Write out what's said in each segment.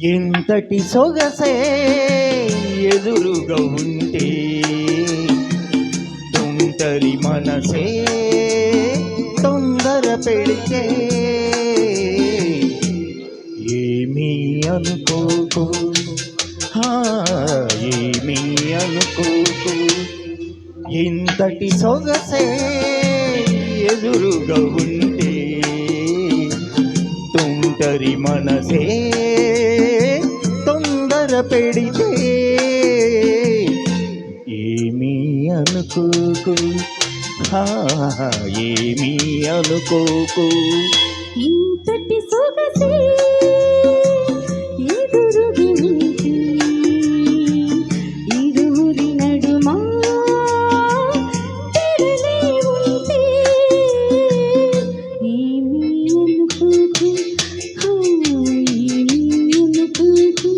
ఇంతటి సొగసే ఎదురుగా ఉంటే తొందరి మనసే తొందర పెడితే ఏమీ అనుకోకు, ఏమీ అనుకోకు. ఇంతటి సొగసే ఎదురుగా ఉంటే తొందరి మనసే తొందర పెడితే ఏమీ అనుకోకు, ఏమీ అనుకోకు. ఇంతటి సొగసే ఎదురుగా ఉంటే ఇరువురి నడుమ తెరలే ఉంటే ఏమీ అనుకోకు, ఏమీ అనుకోకు.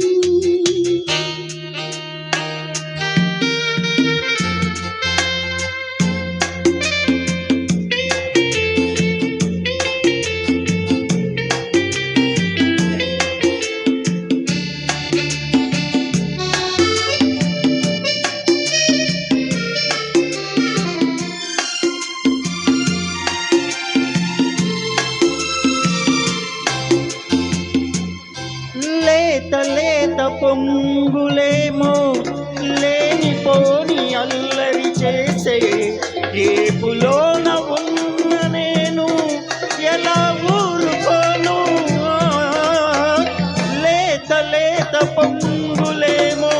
లేత లేత పొంగులేమో లేనిపోని అల్లరి చేసే ఏపులోన ఉన్న నేను ఎలా ఊరుకోను. లేత లేత పొంగులేమో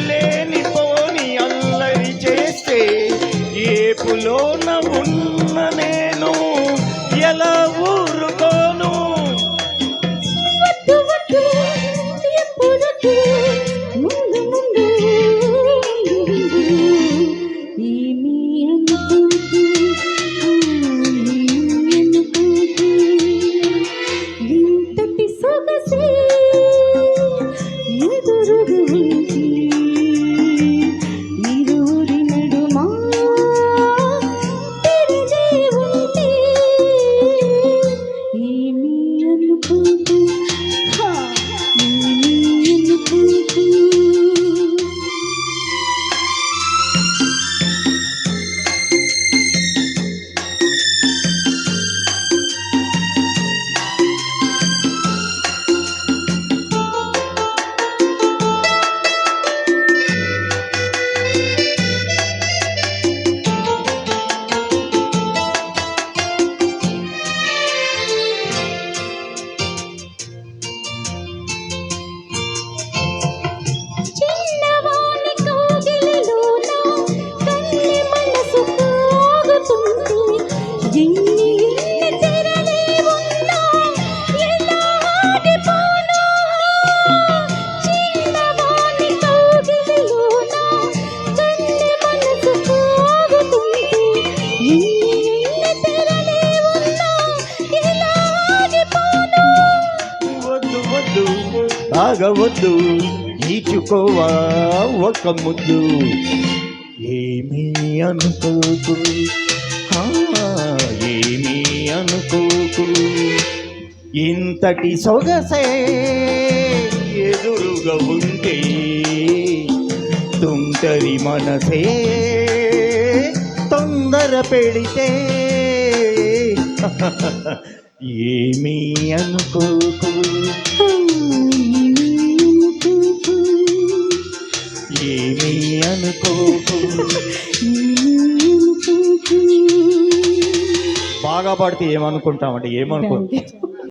లేనిపోని అల్లరి చేసే ఏపులోన ఉన్న నేను ఎలా ఊరుకోను. ఇంతటి సొగసే ఎదురుగా ఉంటే ఇరువురి నడుమ తెరలే ఉంటే ఏమీ అనుకోకు, ఏమీ అనుకోకు. చిన్నవాని కౌగిలిలోన కన్నె మనసు కాగుతుంటే ఎన్ని తెరలే ఉన్నా ఎలా ఆగిపోను. చిన్నవాని కౌగిలిలోన కన్నె మనసు కాగుతుంటే ఎన్ని తెరలే ఉన్నా ఎలా ఆగిపోను. వద్దు వద్దు ఆగవద్దు, ఈచుకోవా ఒక ముద్దు. ఏమీ అనుకోకు, ఏమీ అనుకోకు. ఇంతటి సొగసే ఎదురుగా ఉంటే తుంటరి మనసే తొందర పెడితే ఏమీ అనుకోకు, ఏమీ అనుకోకు. బాగా పాడితే ఏమనుకుంటామంటే ఏమనుకో.